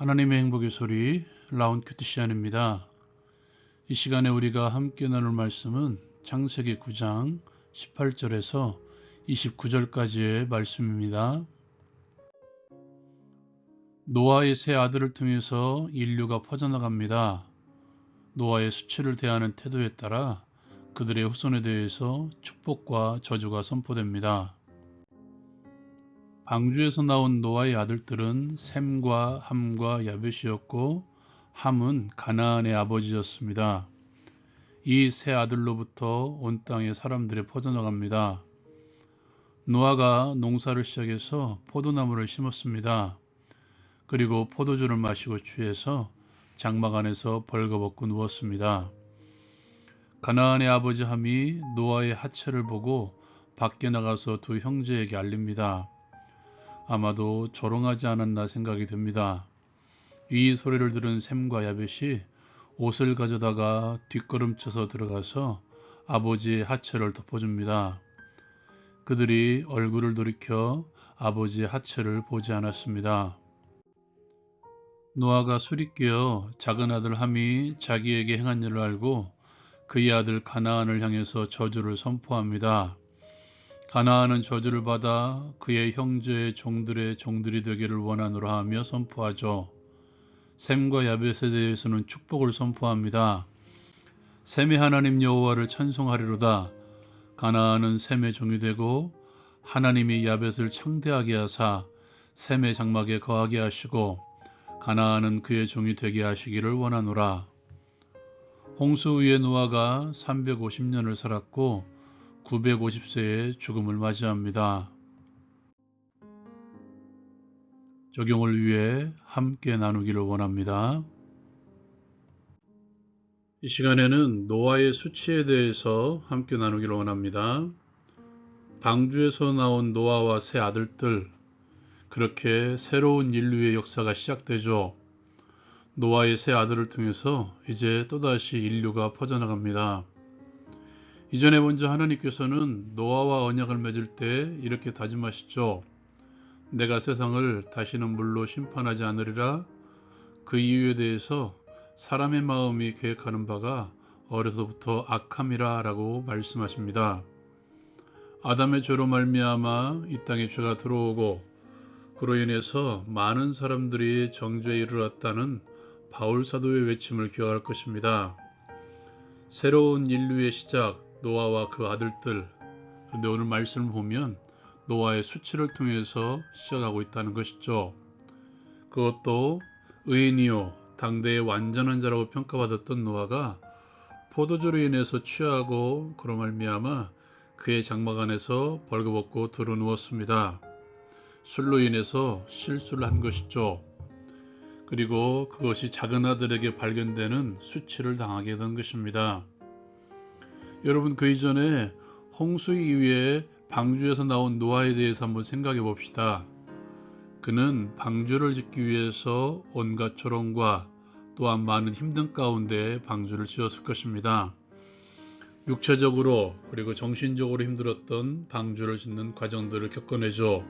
하나님의 행복의 소리 라운큐트 시안입니다. 이 시간에 우리가 함께 나눌 말씀은 창세기 9장 18절에서 29절까지의 말씀입니다. 노아의 세 아들을 통해서 인류가 퍼져나갑니다. 노아의 수치를 대하는 태도에 따라 그들의 후손에 대해서 축복과 저주가 선포됩니다. 방주에서 나온 노아의 아들들은 셈과 함과 야벳이었고 함은 가나안의 아버지였습니다. 이 세 아들로부터 온 땅의 사람들이 퍼져나갑니다. 노아가 농사를 시작해서 포도나무를 심었습니다. 그리고 포도주를 마시고 취해서 장막 안에서 벌거벗고 누웠습니다. 가나안의 아버지 함이 노아의 하체를 보고 밖에 나가서 두 형제에게 알립니다. 아마도 조롱하지 않았나 생각이 듭니다. 이 소리를 들은 셈과 야벳이 옷을 가져다가 뒷걸음쳐서 들어가서 아버지의 하체를 덮어줍니다. 그들이 얼굴을 돌이켜 아버지의 하체를 보지 않았습니다. 노아가 술이 깨어 작은 아들 함이 자기에게 행한 일을 알고 그의 아들 가나안을 향해서 저주를 선포합니다. 가나안은 저주를 받아 그의 형제의 종들의 종들이 되기를 원하노라 하며 선포하죠. 셈과 야벳에 대해서는 축복을 선포합니다. 셈의 하나님 여호와를 찬송하리로다. 가나안은 셈의 종이 되고 하나님이 야벳을 창대하게 하사 셈의 장막에 거하게 하시고 가나안은 그의 종이 되게 하시기를 원하노라. 홍수 위에 노아가 350년을 살았고 950세에 죽음을 맞이합니다. 적용을 위해 함께 나누기를 원합니다. 이 시간에는 노아의 수치에 대해서 함께 나누기를 원합니다. 방주에서 나온 노아와 세 아들들, 그렇게 새로운 인류의 역사가 시작되죠. 노아의 세 아들을 통해서 이제 또다시 인류가 퍼져나갑니다. 이전에 먼저 하나님께서는 노아와 언약을 맺을 때 이렇게 다짐하시죠. 내가 세상을 다시는 물로 심판하지 않으리라. 그 이유에 대해서 사람의 마음이 계획하는 바가 어려서부터 악함이라 라고 말씀하십니다. 아담의 죄로 말미암아 이 땅에 죄가 들어오고 그로 인해서 많은 사람들이 정죄에 이르렀다는 바울 사도의 외침을 기억할 것입니다. 새로운 인류의 시작, 노아와 그 아들들. 그런데 오늘 말씀을 보면 노아의 수치를 통해서 시작하고 있다는 것이죠. 그것도 의인이요 당대의 완전한 자라고 평가받았던 노아가 포도주로 인해서 취하고 그로 말미암아 그의 장막 안에서 벌거벗고 드러누웠습니다. 술로 인해서 실수를 한 것이죠. 그리고 그것이 작은 아들에게 발견되는 수치를 당하게 된 것입니다. 여러분, 그 이전에 홍수 이후에 방주에서 나온 노아에 대해서 한번 생각해 봅시다. 그는 방주를 짓기 위해서 온갖 조롱과 또한 많은 힘든 가운데 방주를 지었을 것입니다. 육체적으로 그리고 정신적으로 힘들었던 방주를 짓는 과정들을 겪어내죠.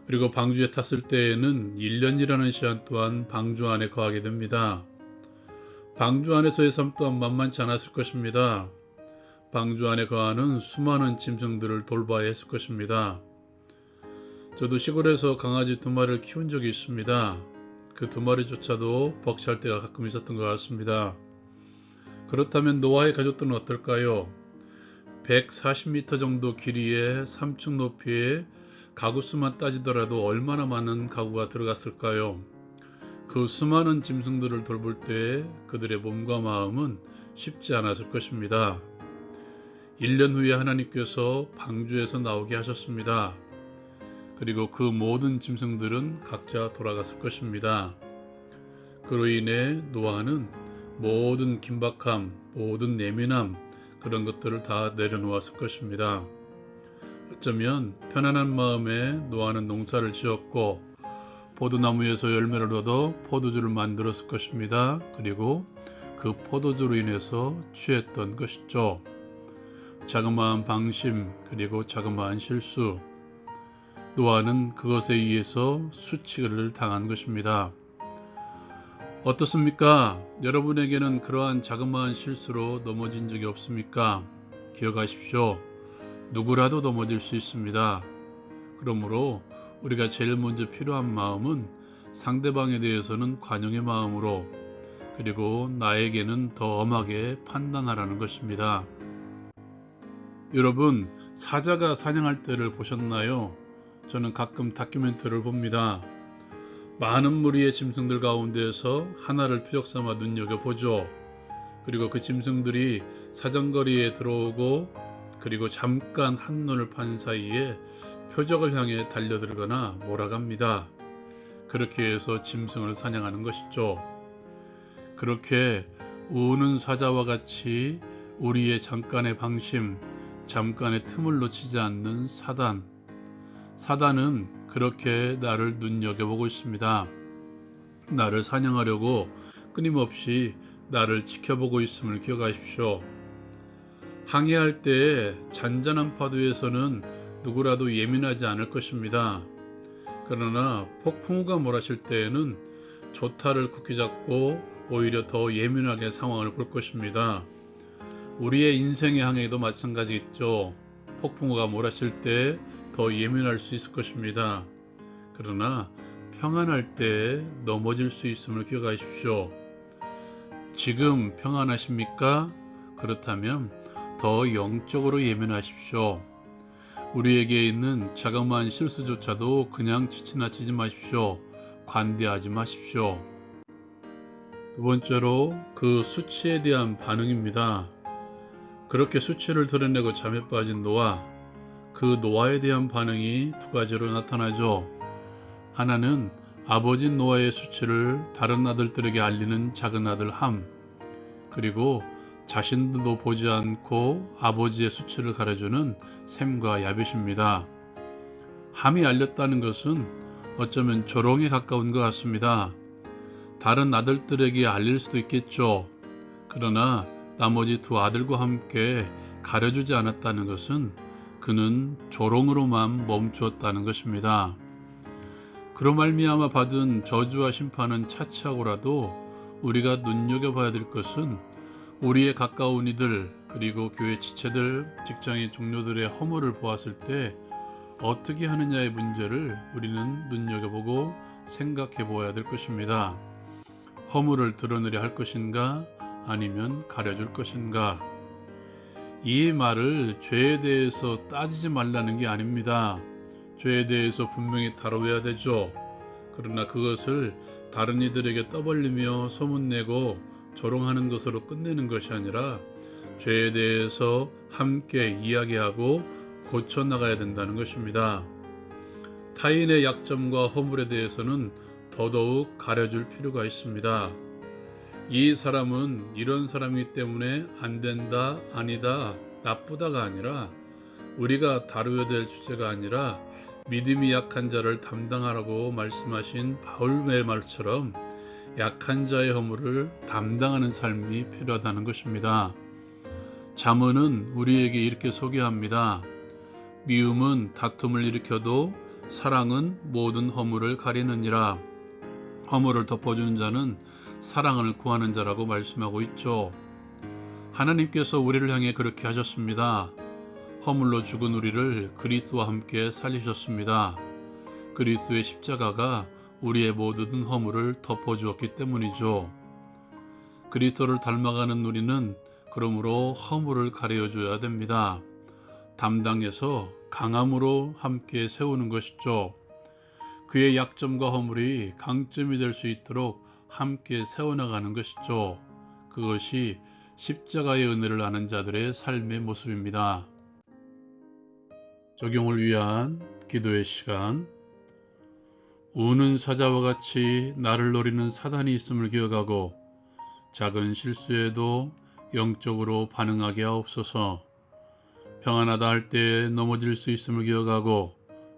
그리고 방주에 탔을 때에는 1년이라는 시간 동안 방주 안에 거하게 됩니다. 방주 안에서의 삶 또한 만만치 않았을 것입니다. 방주 안에 거하는 수많은 짐승들을 돌봐야 했을 것입니다. 저도 시골에서 강아지 2마리를 키운 적이 있습니다. 그 2마리조차도 벅찰 때가 가끔 있었던 것 같습니다. 그렇다면 노아의 가족들은 어떨까요? 140m 정도 길이에 3층 높이의 가구 수만 따지더라도 얼마나 많은 가구가 들어갔을까요? 그 수많은 짐승들을 돌볼 때 그들의 몸과 마음은 쉽지 않았을 것입니다. 1년 후에 하나님께서 방주에서 나오게 하셨습니다. 그리고 그 모든 짐승들은 각자 돌아갔을 것입니다. 그로 인해 노아는 모든 긴박함, 모든 예민함, 그런 것들을 다 내려놓았을 것입니다. 어쩌면 편안한 마음에 노아는 농사를 지었고 포도나무에서 열매를 얻어 포도주를 만들었을 것입니다. 그리고 그 포도주로 인해서 취했던 것이죠. 자그마한 방심, 그리고 자그마한 실수. 노아는 그것에 의해서 수치를 당한 것입니다. 어떻습니까? 여러분에게는 그러한 자그마한 실수로 넘어진 적이 없습니까? 기억하십시오. 누구라도 넘어질 수 있습니다. 그러므로 우리가 제일 먼저 필요한 마음은 상대방에 대해서는 관용의 마음으로, 그리고 나에게는 더 엄하게 판단하라는 것입니다. 여러분, 사자가 사냥할 때를 보셨나요? 저는 가끔 다큐멘터리를 봅니다. 많은 무리의 짐승들 가운데서 하나를 표적 삼아 눈여겨보죠. 그리고 그 짐승들이 사정거리에 들어오고, 그리고 잠깐 한눈을 판 사이에 표적을 향해 달려들거나 몰아갑니다. 그렇게 해서 짐승을 사냥하는 것이죠. 그렇게 우는 사자와 같이 우리의 잠깐의 방심, 잠깐의 틈을 놓치지 않는 사단은 그렇게 나를 눈여겨보고 있습니다. 나를 사냥하려고 끊임없이 나를 지켜보고 있음을 기억하십시오. 항해할 때에 잔잔한 파도에서는 누구라도 예민하지 않을 것입니다. 그러나 폭풍우가 몰아칠 때에는 조타를 굳게 잡고 오히려 더 예민하게 상황을 볼 것입니다. 우리의 인생의 항해도 마찬가지겠죠. 폭풍우가 몰아칠 때 더 예민할 수 있을 것입니다. 그러나 평안할 때 넘어질 수 있음을 기억하십시오. 지금 평안하십니까? 그렇다면 더 영적으로 예민하십시오. 우리에게 있는 자그마한 실수조차도 그냥 지나치지 마십시오. 관대하지 마십시오. 두 번째로 그 수치에 대한 반응입니다. 그렇게 수치를 드러내고 잠에 빠진 노아, 그 노아에 대한 반응이 두 가지로 나타나죠. 하나는 아버지 노아의 수치를 다른 아들들에게 알리는 작은 아들 함, 그리고 자신들도 보지 않고 아버지의 수치를 가려주는 셈과 야벳입니다. 함이 알렸다는 것은 어쩌면 조롱에 가까운 것 같습니다. 다른 아들들에게 알릴 수도 있겠죠. 그러나 나머지 두 아들과 함께 가려주지 않았다는 것은 그는 조롱으로만 멈추었다는 것입니다. 그로 말미암아 받은 저주와 심판은 차치하고라도 우리가 눈여겨봐야 될 것은 우리의 가까운 이들, 그리고 교회 지체들, 직장의 동료들의 허물을 보았을 때 어떻게 하느냐의 문제를 우리는 눈여겨보고 생각해 보아야 될 것입니다. 허물을 드러내려 할 것인가, 아니면 가려줄 것인가? 이 말을 죄에 대해서 따지지 말라는 게 아닙니다. 죄에 대해서 분명히 다뤄야 되죠. 그러나 그것을 다른 이들에게 떠벌리며 소문내고 조롱하는 것으로 끝내는 것이 아니라 죄에 대해서 함께 이야기하고 고쳐나가야 된다는 것입니다. 타인의 약점과 허물에 대해서는 더더욱 가려줄 필요가 있습니다. 이 사람은 이런 사람이기 때문에 안 된다, 아니다, 나쁘다가 아니라, 우리가 다루어야 될 주제가 아니라 믿음이 약한 자를 담당하라고 말씀하신 바울의 말처럼 약한 자의 허물을 담당하는 삶이 필요하다는 것입니다. 잠언은 우리에게 이렇게 소개합니다. 미움은 다툼을 일으켜도 사랑은 모든 허물을 가리느니라. 허물을 덮어주는 자는 사랑을 구하는 자라고 말씀하고 있죠. 하나님께서 우리를 향해 그렇게 하셨습니다. 허물로 죽은 우리를 그리스도와 함께 살리셨습니다. 그리스도의 십자가가 우리의 모든 허물을 덮어주었기 때문이죠. 그리스도를 닮아가는 우리는 그러므로 허물을 가려줘야 됩니다. 담당해서 강함으로 함께 세우는 것이죠. 그의 약점과 허물이 강점이 될 수 있도록 함께 세워나가는 것이죠. 그것이 십자가의 은혜를 아는 자들의 삶의 모습입니다. 적용을 위한 기도의 시간. 우는 사자와 같이 나를 노리는 사단이 있음을 기억하고 작은 실수에도 영적으로 반응하게 하옵소서. 평안하다 할 때에 넘어질 수 있음을 기억하고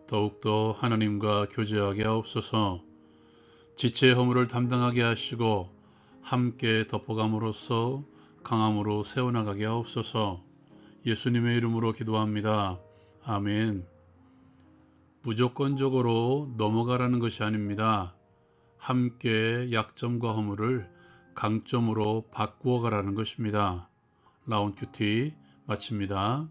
더욱더 하나님과 교제하게 하옵소서. 지체의 허물을 담당하게 하시고 함께 덮어감으로써 강함으로 세워나가게 하옵소서. 예수님의 이름으로 기도합니다. 아멘. 무조건적으로 넘어가라는 것이 아닙니다. 함께 약점과 허물을 강점으로 바꾸어 가라는 것입니다. 라운 큐티 마칩니다.